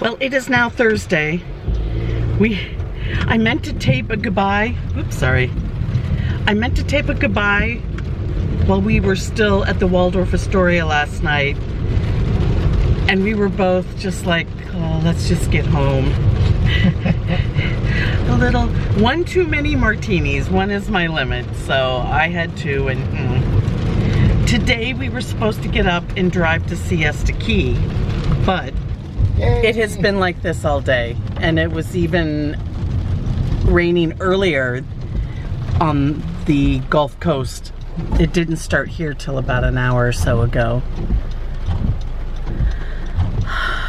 Well, it is now Thursday. I meant to tape a goodbye. Oops, sorry. I meant to tape a goodbye while we were still at the Waldorf Astoria last night. And we were both just like, oh, let's just get home. One too many martinis. One is my limit. So I had two, and today we were supposed to get up and drive to Siesta Key, but it has been like this all day, and it was even raining earlier on the Gulf Coast. It didn't start here till about an hour or so ago.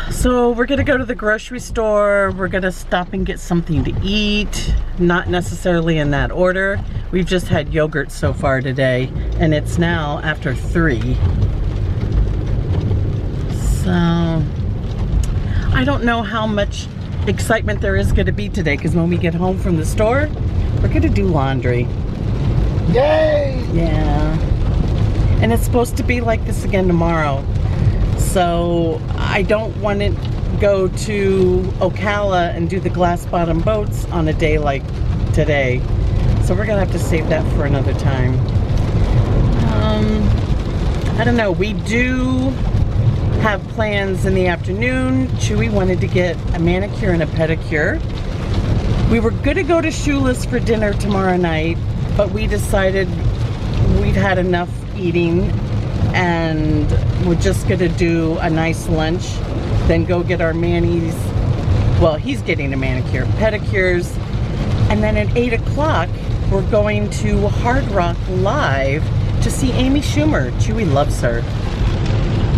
So we're gonna go to the grocery store. We're gonna stop and get something to eat. Not necessarily in that order. We've just had yogurt so far today, and it's now after 3. So I don't know how much excitement there is going to be today, because when we get home from the store, we're going to do laundry. Yay! Yeah. And it's supposed to be like this again tomorrow. So I don't want to go to Ocala and do the glass bottom boats on a day like today. So we're going to have to save that for another time. I don't know. We do have plans in the afternoon. Chewy wanted to get a manicure and a pedicure. We were gonna go to Shoeless for dinner tomorrow night, but we decided we'd had enough eating and we're just gonna do a nice lunch, then go get our manis. Well, he's getting a manicure, pedicures, and then at 8 o'clock we're going to Hard Rock Live to see Amy Schumer. Chewy loves her.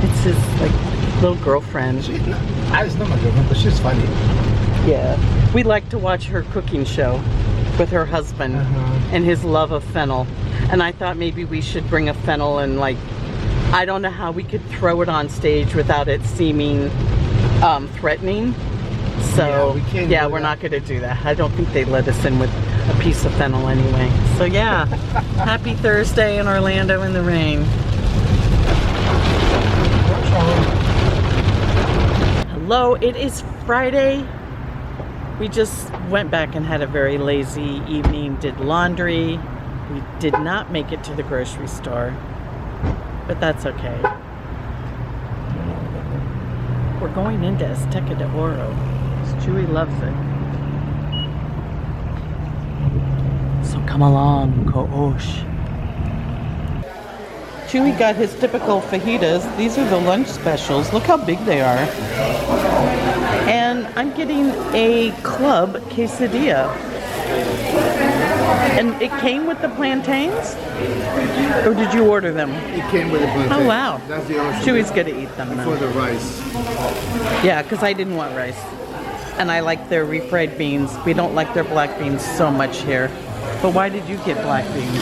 It's his like little girlfriend. I just know my girlfriend, but she's funny. Yeah, we like to watch her cooking show with her husband and his love of fennel. And I thought maybe we should bring a fennel and, like, I don't know how we could throw it on stage without it seeming threatening. So yeah, we're not gonna do that. I don't think they let us in with a piece of fennel anyway. So yeah, happy Thursday in Orlando in the rain. Hello, it is Friday. We just went back and had a very lazy evening, did laundry. We did not make it to the grocery store, but that's okay. We're going into Azteca D Oro. Chewy loves it. So come along, Ko-osh. Chewy got his typical fajitas. These are the lunch specials. Look how big they are. And I'm getting a club quesadilla. And it came with the plantains? Or did you order them? It came with the plantain. Oh, wow. That's the ocean. Chewy's going to eat them now. For the rice. Yeah, because I didn't want rice. And I like their refried beans. We don't like their black beans so much here. But why did you get black beans?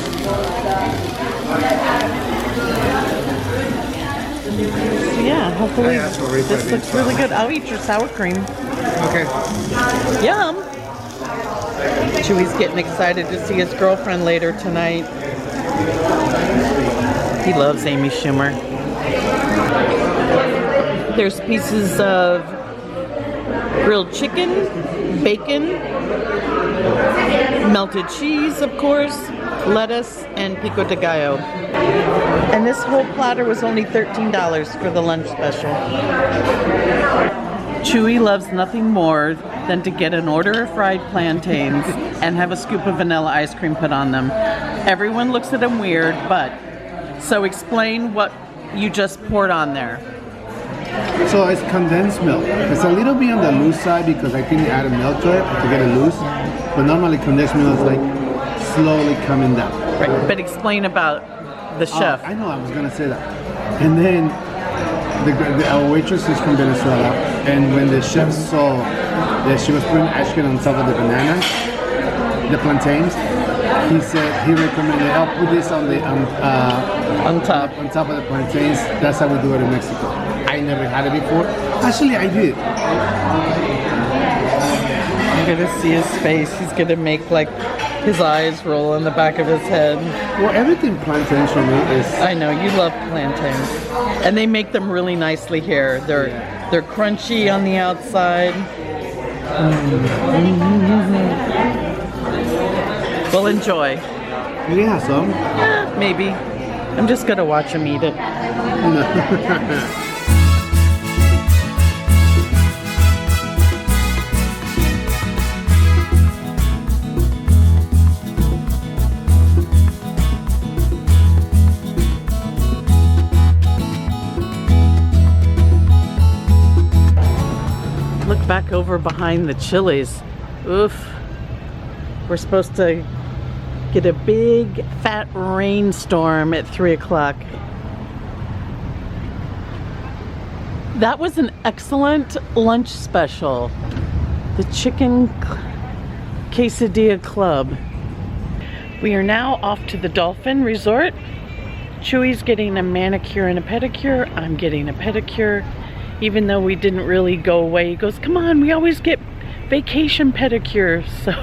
So yeah, hopefully this looks really good. I'll eat your sour cream. Okay. Yum! Chewy's getting excited to see his girlfriend later tonight. He loves Amy Schumer. There's pieces of grilled chicken, bacon, melted cheese, of course, lettuce, and pico de gallo. And this whole platter was only $13 for the lunch special. Chewy loves nothing more than to get an order of fried plantains and have a scoop of vanilla ice cream put on them. Everyone looks at him weird, but so explain what you just poured on there. So it's condensed milk. It's a little bit on the loose side because I think they added milk to it to get it loose. But normally condensed milk is like slowly coming down. Right, but explain about the chef. I know, I was gonna say that. And then our waitress is from Venezuela, and when the chef saw that she was putting ice cream on top of the bananas, the plantains, he recommended, I'll put this on top of the plantains. That's how we do it in Mexico. I never had it before. Actually, I did. You're gonna see his face. He's gonna make like his eyes roll in the back of his head. Well, everything plantains for me is... I know, you love plantains. And they make them really nicely here. They're They're crunchy on the outside. Well, enjoy. You can have some. Maybe. I'm just gonna watch him eat it. Look back over behind the Chili's. Oof. We're supposed to get a big fat rainstorm at 3 o'clock. That was an excellent lunch special. The Chicken Quesadilla Club. We are now off to the Dolphin Resort. Chewy's getting a manicure and a pedicure. I'm getting a pedicure. Even though we didn't really go away, he goes, come on, we always get vacation pedicures. So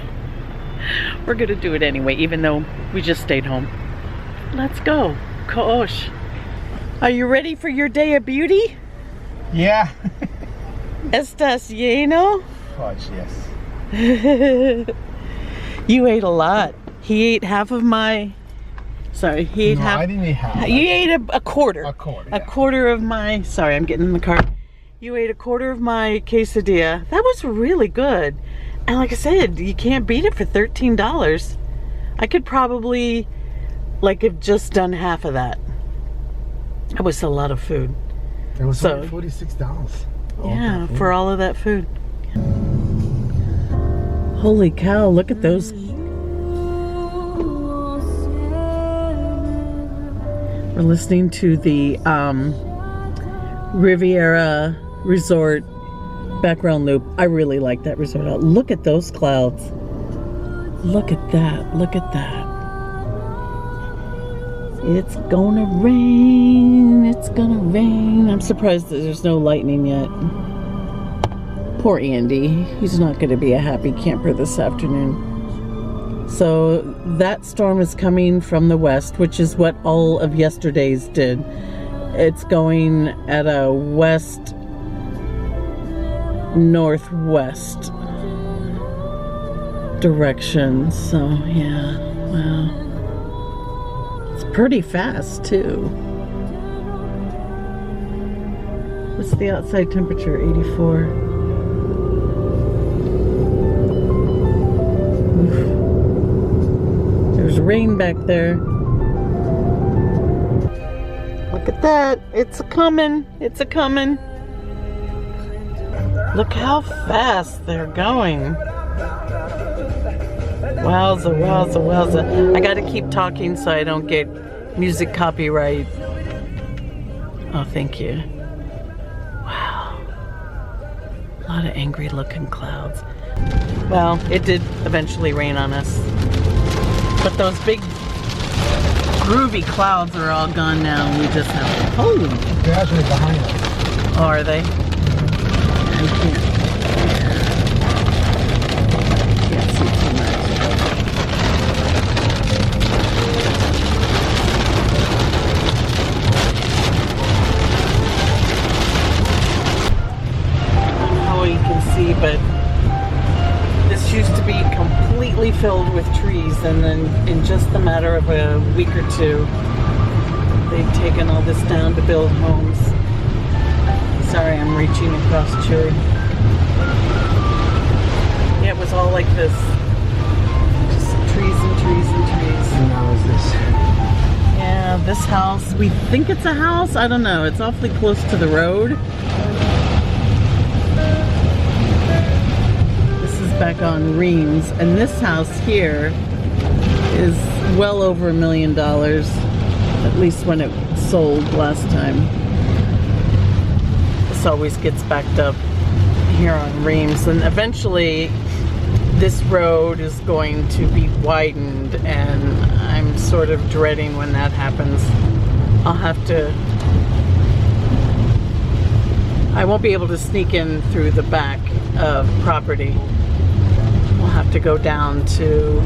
we're gonna do it anyway, even though we just stayed home. Let's go, Ko-osh. Are you ready for your day of beauty? Yeah. ¿Estás lleno? Gosh, yes. You ate a lot. He ate half of my, sorry, he ate half. I didn't eat half. You ate a quarter. A quarter, A yeah. quarter of my, sorry, I'm getting in the car. You ate a quarter of my quesadilla. That was really good. And like I said, you can't beat it for $13. I could probably, like, have just done half of that. That was a lot of food. It was So- only $46. Yeah, for all of that food. Holy cow, look at those. We're listening to the Riviera Resort background loop. I really like that resort. Look at those clouds. Look at that. Look at that. It's gonna rain. It's gonna rain. I'm surprised that there's no lightning yet. Poor Andy. He's not gonna be a happy camper this afternoon. So that storm is coming from the west, which is what all of yesterday's did. It's going at a west northwest direction. So yeah, wow. It's pretty fast too. What's the outside temperature? 84. Oof. There's rain back there. Look at that. It's a-coming. It's a-coming. Look how fast they're going. Wowza, wowza, wowza. I gotta keep talking so I don't get music copyright. Oh, thank you. Wow. A lot of angry looking clouds. Well, it did eventually rain on us. But those big groovy clouds are all gone now. We just have, holy. They're actually behind us. Oh, are they? I can't see too much. I don't know how you can see, but this used to be completely filled with trees, and then in just the matter of a week or two, they've taken all this down to build homes. Sorry, I'm reaching across Chile. Yeah, it was all like this. Just trees and trees and trees. And now is this. Yeah, this house, we think it's a house. I don't know. It's awfully close to the road. This is back on Reams. And this house here is well over $1 million. At least when it sold last time. This always gets backed up here on Reams, and eventually this road is going to be widened, and I'm sort of dreading when that happens. I won't be able to sneak in through the back of property. We'll have to go down to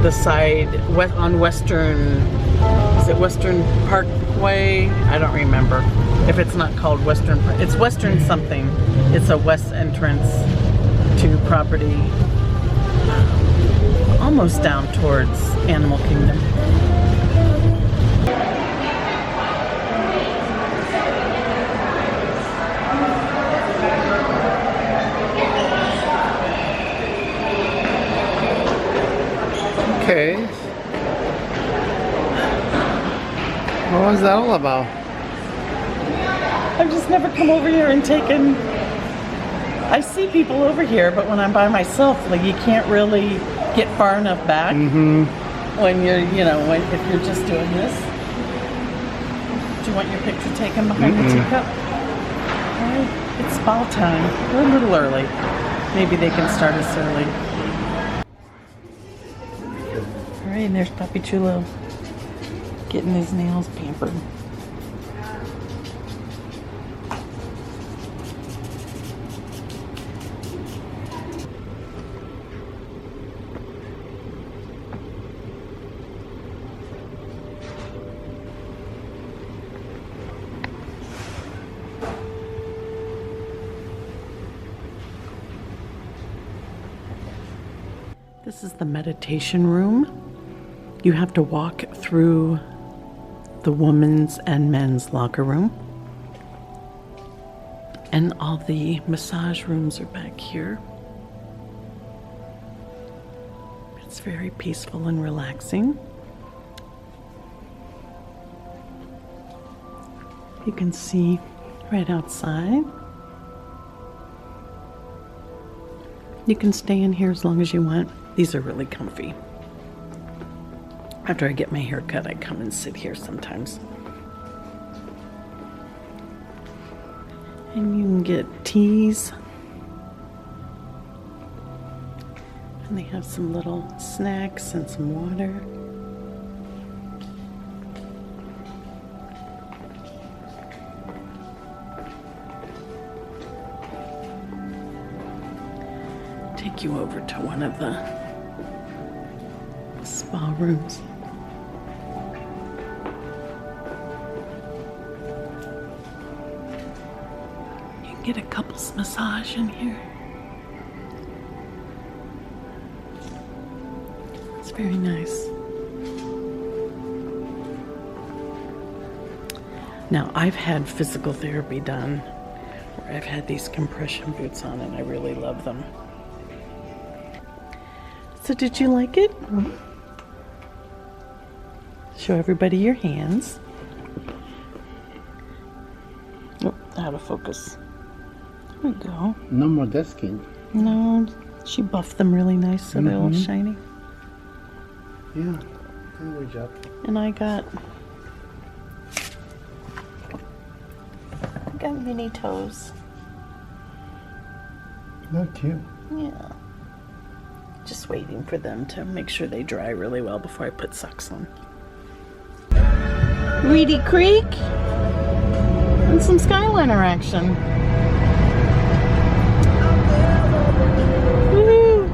the side on Western, is it Western Parkway? I don't remember. If it's not called Western, it's Western something. It's a west entrance to property, almost down towards Animal Kingdom. Okay. What was that all about? I've just never come over here and taken. I see people over here, but when I'm by myself, like you can't really get far enough back when you're, you know, if you're just doing this. Do you want your picture taken behind the teacup? All right, it's spa time. We're a little early. Maybe they can start us early. All right, and there's Papi Chulo getting his nails pampered. This is the meditation room. You have to walk through the women's and men's locker room. And all the massage rooms are back here. It's very peaceful and relaxing. You can see right outside. You can stay in here as long as you want. These are really comfy. After I get my hair cut, I come and sit here sometimes. And you can get teas. And they have some little snacks and some water. Take you over to one of the spa rooms. You can get a couples massage in here. It's very nice. Now, I've had physical therapy done where I've had these compression boots on and I really love them. So did you like it? Show everybody your hands. Oh, out of focus. There we go. No more desking. No, she buffed them really nice so they're all shiny. Yeah, good job. And I got mini toes. They're cute. Yeah. Just waiting for them to make sure they dry really well before I put socks on. Reedy Creek and some Skyliner action. Woo!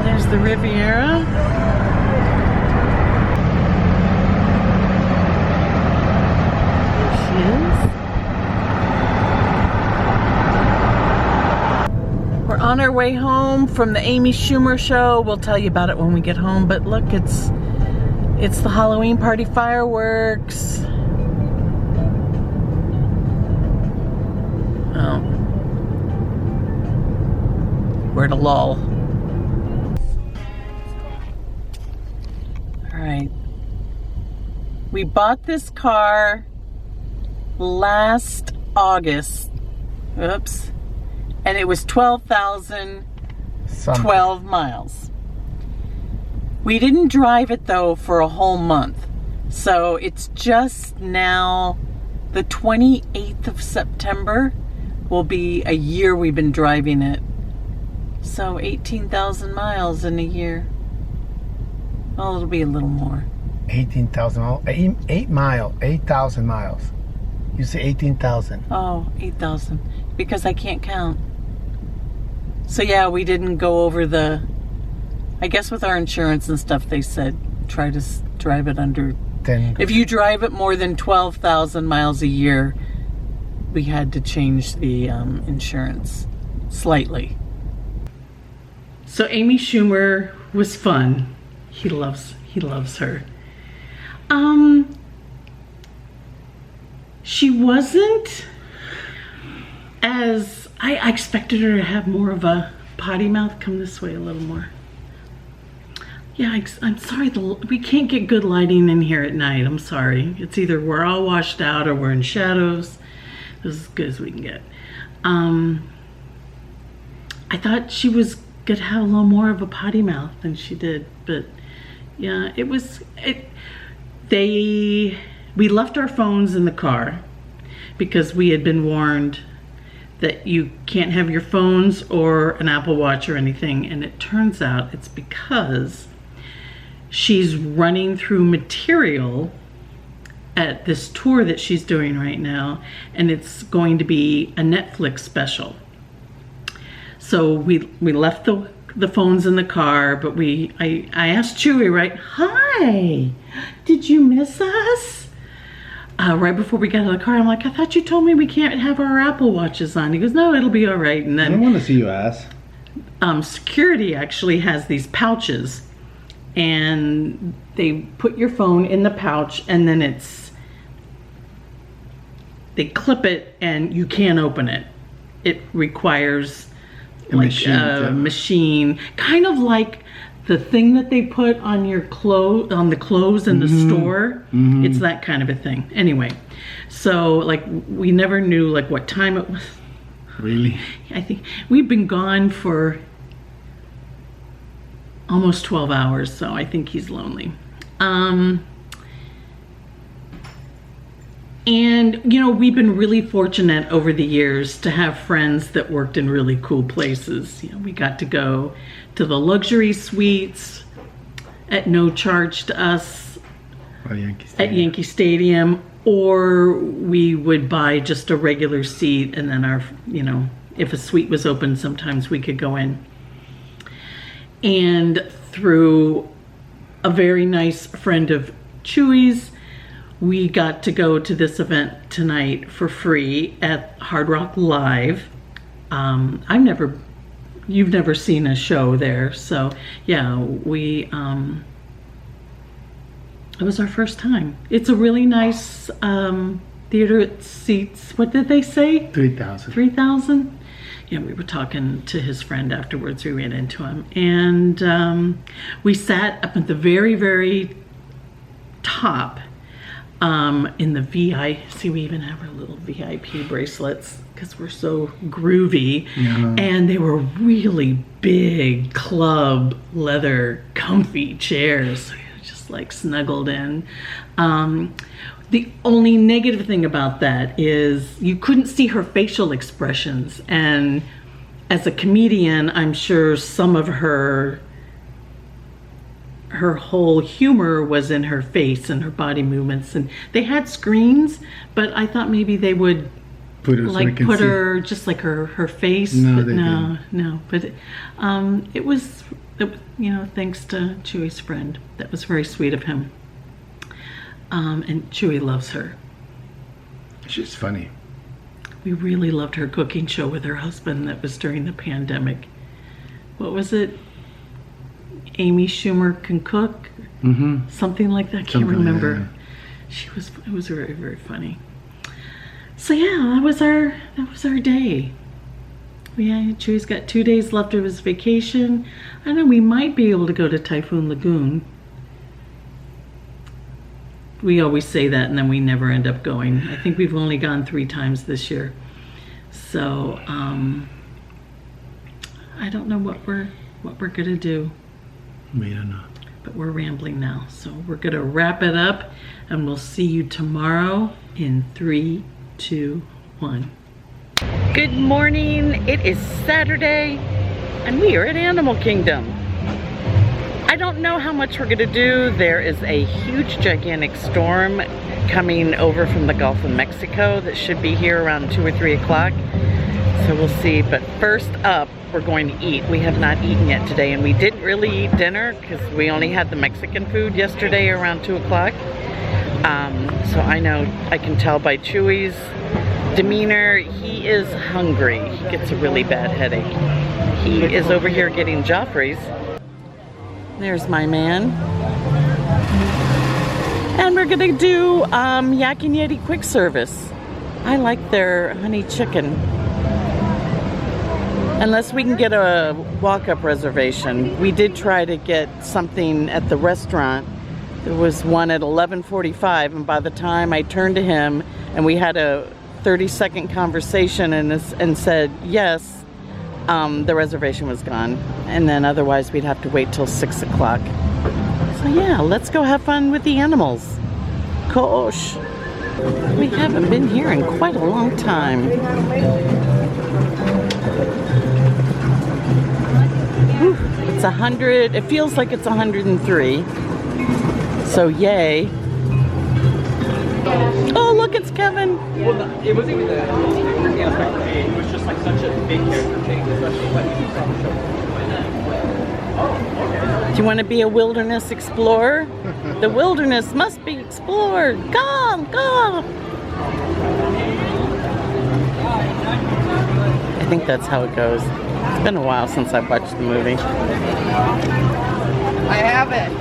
There's the Riviera. There she is. We're on our way home from the Amy Schumer show. We'll tell you about it when we get home. But look, it's the Halloween party fireworks. Oh. We're at a lull. All right. We bought this car last August. Oops. And it was 12,012 miles. We didn't drive it though for a whole month. So it's just now the 28th of September will be a year we've been driving it. So 18,000 miles in a year. Well, it'll be a little more. 18,000 miles. 8,000 miles. You say 18,000. Oh, 8,000. Because I can't count. So yeah, we didn't go over the, I guess with our insurance and stuff, they said try to drive it under 10. If you drive it more than 12,000 miles a year, we had to change the insurance slightly. So Amy Schumer was fun. He loves her. She wasn't as I expected her to have more of a potty mouth. Come this way a little more. Yeah, I'm sorry, we can't get good lighting in here at night. I'm sorry. It's either we're all washed out or we're in shadows. This is as good as we can get. I thought she was gonna have a little more of a potty mouth than she did, but yeah, we left our phones in the car because we had been warned that you can't have your phones or an Apple Watch or anything, and it turns out it's because she's running through material at this tour that she's doing right now, and it's going to be a Netflix special. So we left the phones in the car, but I asked Chewy, right, hi, did you miss us? Right before we got out of the car, I'm like, I thought you told me we can't have our Apple Watches on. He goes, no, it'll be all right. And I don't then want to see you ass. security actually has these pouches, and they put your phone in the pouch, and then they clip it, and you can't open it. It requires a machine, kind of like the thing that they put on your on the clothes in the store. It's that kind of a thing. Anyway, so like we never knew like what time it was. Really? I think we've been gone for almost 12 hours, so I think he's lonely. And, you know, we've been really fortunate over the years to have friends that worked in really cool places. You know, we got to go to the luxury suites at no charge to us at Yankee Stadium, or we would buy just a regular seat, and then if a suite was open, sometimes we could go in. And through a very nice friend of Chewy's, we got to go to this event tonight for free at Hard Rock Live. You've never seen a show there, so yeah, it was our first time. It's a really nice theater. It seats, what did they say? 3,000. 3,000? Yeah, we were talking to his friend afterwards. We ran into him, and we sat up at the very, very top. In the VIP, see, we even have our little VIP bracelets because we're so groovy. Yeah. And they were really big club leather comfy chairs. So you're just like snuggled in. The only negative thing about that is you couldn't see her facial expressions. And as a comedian, I'm sure some of her whole humor was in her face and her body movements, and they had screens, but I thought maybe they would put her just like her face. No, but they no, but it was, you know, thanks to Chewy's friend. That was very sweet of him. And Chewy loves her. She's funny. We really loved her cooking show with her husband that was during the pandemic. What was it? Amy Schumer Can Cook, something like that. I can't remember. Like that. It was very, very funny. So yeah, that was our day. Chewy's got 2 days left of his vacation. I know we might be able to go to Typhoon Lagoon. We always say that, and then we never end up going. I think we've only gone 3 times this year. So I don't know what we're gonna do. We don't know. But we're rambling now, so we're gonna wrap it up, and we'll see you tomorrow in 3, 2, 1. Good morning. It is Saturday, and we are at Animal Kingdom. I don't know how much we're gonna do. There is a huge, gigantic storm coming over from the Gulf of Mexico that should be here around 2 or 3 o'clock. So we'll see, but first up, we're going to eat. We have not eaten yet today, and we didn't really eat dinner because we only had the Mexican food yesterday around 2 o'clock. So I know, I can tell by Chewy's demeanor, he is hungry. He gets a really bad headache. He is over here getting Joffrey's. There's my man. And we're gonna do Yak and Yeti quick service. I like their honey chicken. Unless we can get a walk-up reservation. We did try to get something at the restaurant. There was one at 11:45, and by the time I turned to him and we had a 30-second conversation and said yes, the reservation was gone. And then otherwise we'd have to wait till 6 o'clock. So yeah, let's go have fun with the animals. Ko-osh. We haven't been here in quite a long time. Whew, it's 100, it feels like it's 103. So yay. Oh look, it's Kevin. Well, it wasn't even that. It was just like such a big character change, especially when you saw the show. Do you want to be a wilderness explorer? The wilderness must be explored. Go, go. I think that's how it goes. It's been a while since I've watched the movie. I have it.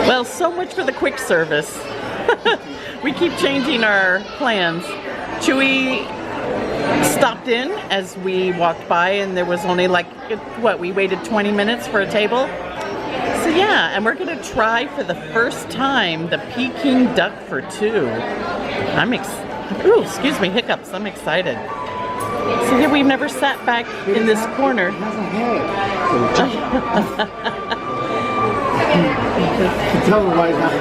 Well, so much for the quick service. We keep changing our plans. Chewy stopped in as we walked by, and there was only like, what, we waited 20 minutes for a table? So yeah, and we're gonna try for the first time the Peking duck for two. Ooh, excuse me, hiccups, I'm excited. So yeah, we've never sat back in this corner. Tell me why it's not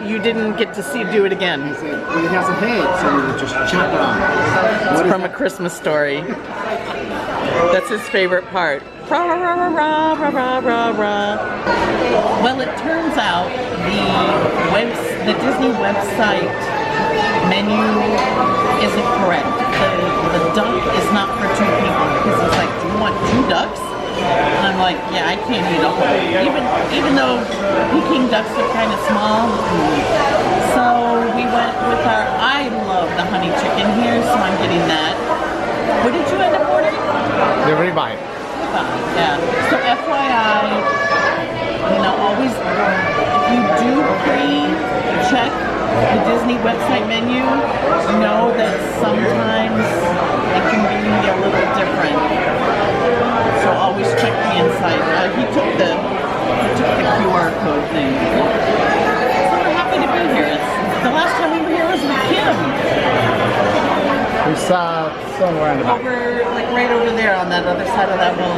you didn't get to do it again. I said, well, it has a head, so you just chop it off. It's from A Christmas Story. That's his favorite part. Rah, rah, rah, rah, rah, rah, rah, rah. Well, it turns out the Disney website menu isn't correct. The duck is not for two people, because he's like, do you want two ducks? And I'm like, yeah, I can't eat a whole. Even though Peking ducks are kind of small. So we went with I love the honey chicken here, so I'm getting that. What did you end up ordering? The ribeye. Yeah. So FYI, always, if you do pre-check the Disney website menu, know that sometimes it can be a little different. So always check the inside. He took the QR code thing. So we're happy to be here. The last time we were here was with Kim. We saw somewhere in the back. Right over there on that other side of that wall.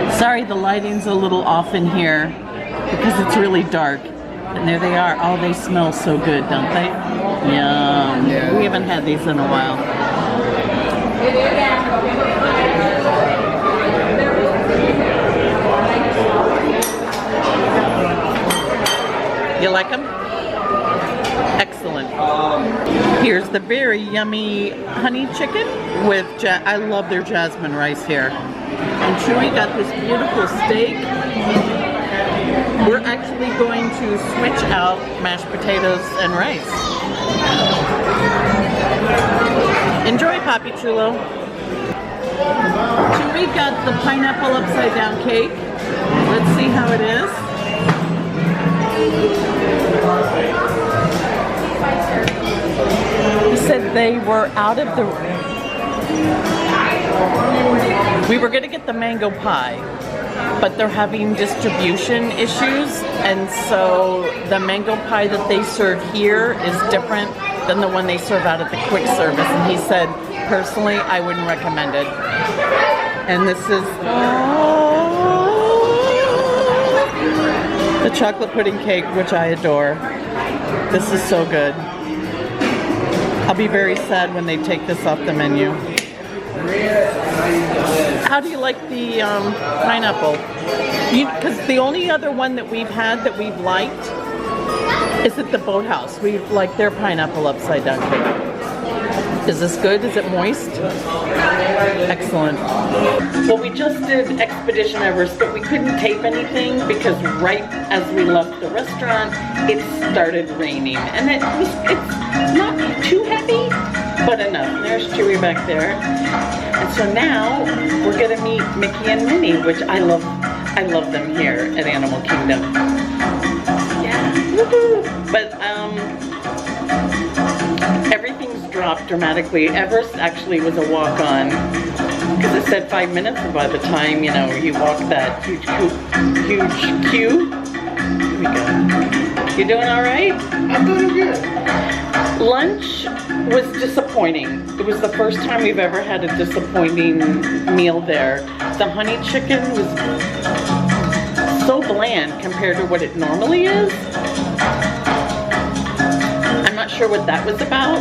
Yeah. Sorry, the lighting's a little off in here because it's really dark. And there they are. Oh, they smell so good, don't they? Yum. Yeah. We haven't had these in a while. You like them? Excellent. Here's the very yummy honey chicken with, I love their jasmine rice here. And Chewy got this beautiful steak. We're actually going to switch out mashed potatoes and rice. Enjoy, Papi Chulo. Chewy got the pineapple upside down cake. Let's see how it is. He said they were out of the... We were going to get the mango pie, but they're having distribution issues, and so the mango pie that they serve here is different than the one they serve out at the quick service. And he said, personally, I wouldn't recommend it. And this is the chocolate pudding cake, which I adore. This is so good. I'll be very sad when they take this off the menu. How do you like the pineapple? Because the only other one that we've had that we've liked is at the Boathouse. We like their pineapple upside down cake. Is this good? Is it moist? Excellent. Well, we just did Expedition Everest, but we couldn't tape anything because right as we left the restaurant, it started raining. And it's not too heavy, but enough. There's Chewie back there. And so now we're gonna meet Mickey and Minnie, which I love them here at Animal Kingdom. Yeah, woohoo! But everything's dropped dramatically. Everest actually was a walk-on because it said 5 minutes, and by the time, you know, you walk that huge queue. Here we go. You doing all right? I'm doing good. Lunch was disappointing. It was the first time we've ever had a disappointing meal there. The honey chicken was so bland compared to what it normally is. I'm not sure what that was about.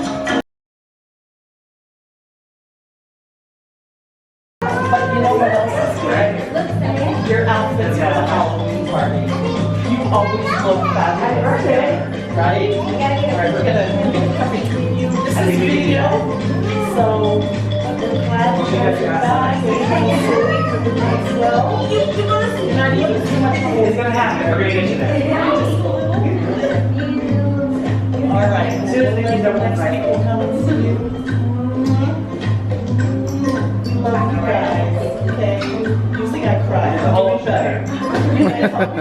But you know what else is good? Your outfits for the Halloween party. You always look fabulous, right? Alright, we're gonna come between you. This is video. So not even too much. It's gonna happen. We're gonna get you there. Alright, as soon as the next people come and see you. Love you guys. Okay. Usually I cry. It's always better. Oh my God.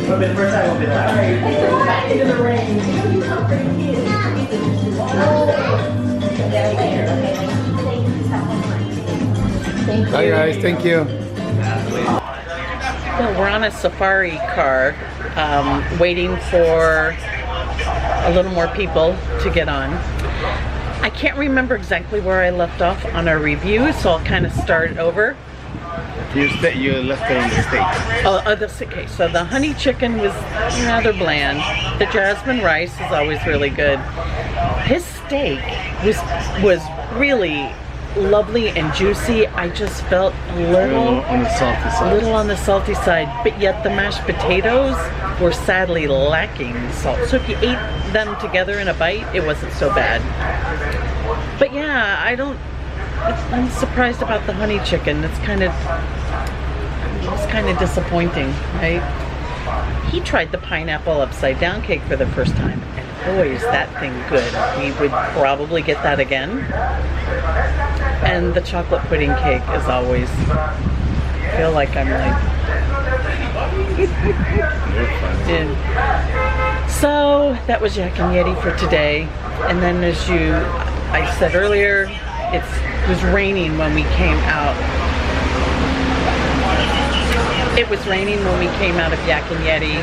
But the first time will be loud. Alright, back into the rain. Bye guys, thank you. Well, we're on a safari car, waiting for a little more people to get on. I can't remember exactly where I left off on our review, so I'll kind of start over. You left it on the steak. Okay, so the honey chicken was rather bland. The jasmine rice is always really good. His steak was really lovely and juicy. I just felt a little on the salty side. A little on the salty side, but yet the mashed potatoes were sadly lacking salt. So if you ate them together in a bite, it wasn't so bad. But yeah, I'm surprised about the honey chicken. It's kind of disappointing, right? He tried the pineapple upside down cake for the first time, and boy, is that thing good. We would probably get that again. And the chocolate pudding cake is always, I feel like I'm like, so that was Yak and Yeti for today. And then I said earlier, it was raining when we came out. It was raining when we came out of Yak and Yeti.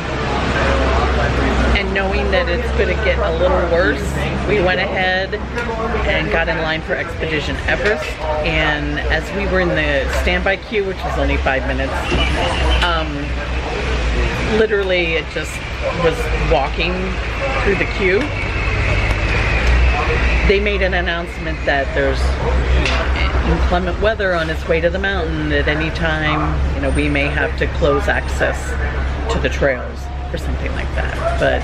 And knowing that it's going to get a little worse, we went ahead and got in line for Expedition Everest. And as we were in the standby queue, which was only 5 minutes, literally it just was walking through the queue. They made an announcement that there's inclement weather on its way to the mountain at any time. You know, we may have to close access to the trails or something like that. But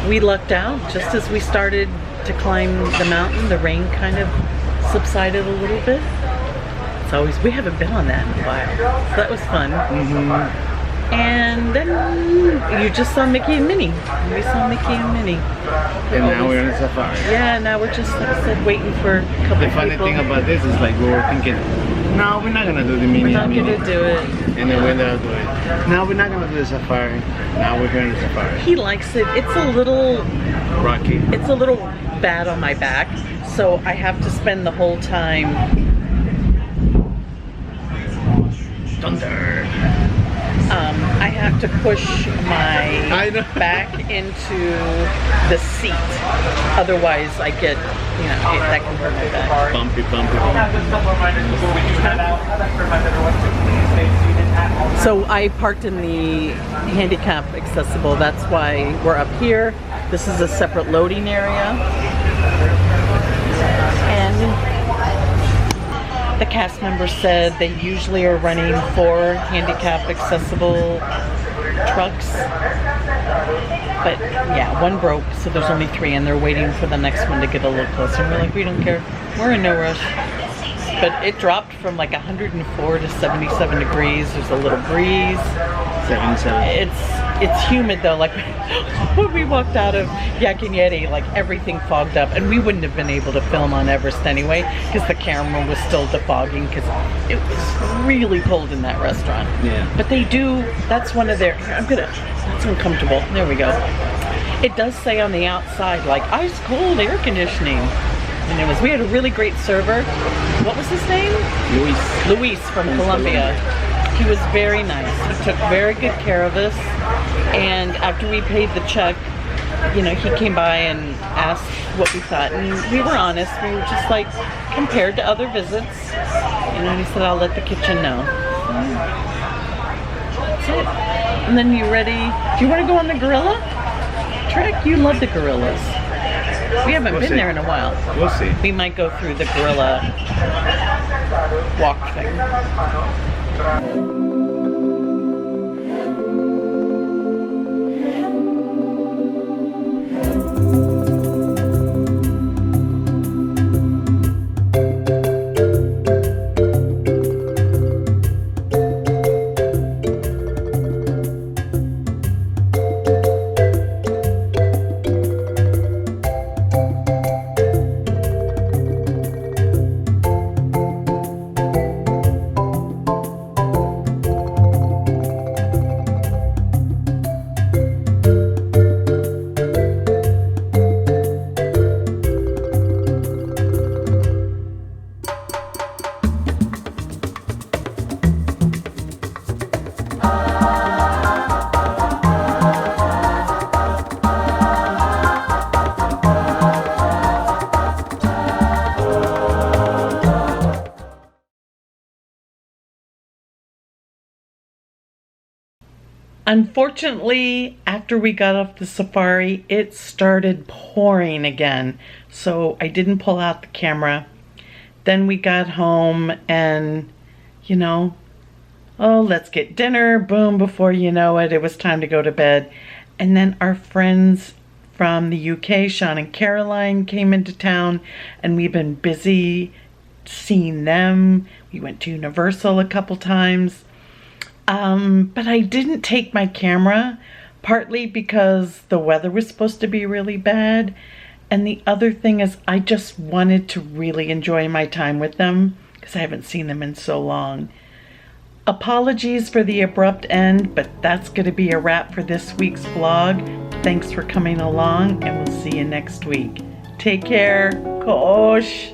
we lucked out. Just as we started to climb the mountain, the rain kind of subsided a little bit. It's always, we haven't been on that in a while. So that was fun. And then you just saw Mickey and Minnie. We saw Mickey and Minnie. And now we're on a safari. Yeah, now we're just, like I said, waiting for a couple The of funny people. thing about this is like we were thinking, no, we're not gonna do the Minnie. We're not gonna do it. And then we ended up doing it. No, we're not gonna do the safari. Now we're here on the safari. He likes it. It's a little Rocky. It's a little bad on my back, so I have to spend the whole time. Thunder. I have to push my back into the seat. Otherwise, I get, that can hurt my back. Bumpy. So I parked in the handicap accessible. That's why we're up here. This is a separate loading area. And the cast members said they usually are running 4 handicap accessible trucks. But yeah, one broke, so there's only 3, and they're waiting for the next one to get a little closer. And we're like, we don't care. We're in no rush. But it dropped from like 104 to 77 degrees. There's a little breeze. 77. It's humid though. Like when we walked out of Yak and Yeti, like everything fogged up, and we wouldn't have been able to film on Everest anyway because the camera was still defogging because it was really cold in that restaurant. Yeah. But they do. That's one of their. That's uncomfortable. There we go. It does say on the outside like ice cold air conditioning. And we had a really great server. What was his name? Luis from Colombia. He was very nice. He took very good care of us. And after we paid the check, you know, he came by and asked what we thought. And we were honest. We were just like, compared to other visits, you know, and he said, I'll let the kitchen know. That's it. And then you ready? Do you want to go on the gorilla trek? You love the gorillas. We haven't been there in a while. We'll see. We might go through the gorilla walk thing. Unfortunately, after we got off the safari, it started pouring again. So I didn't pull out the camera. Then we got home and, you know, oh, let's get dinner. Boom, before you know it, it was time to go to bed. And then our friends from the UK, Sean and Caroline, came into town, and we've been busy seeing them. We went to Universal a couple times. But I didn't take my camera, partly because the weather was supposed to be really bad. And the other thing is I just wanted to really enjoy my time with them because I haven't seen them in so long. Apologies for the abrupt end, but that's going to be a wrap for this week's vlog. Thanks for coming along, and we'll see you next week. Take care. Ko-osh.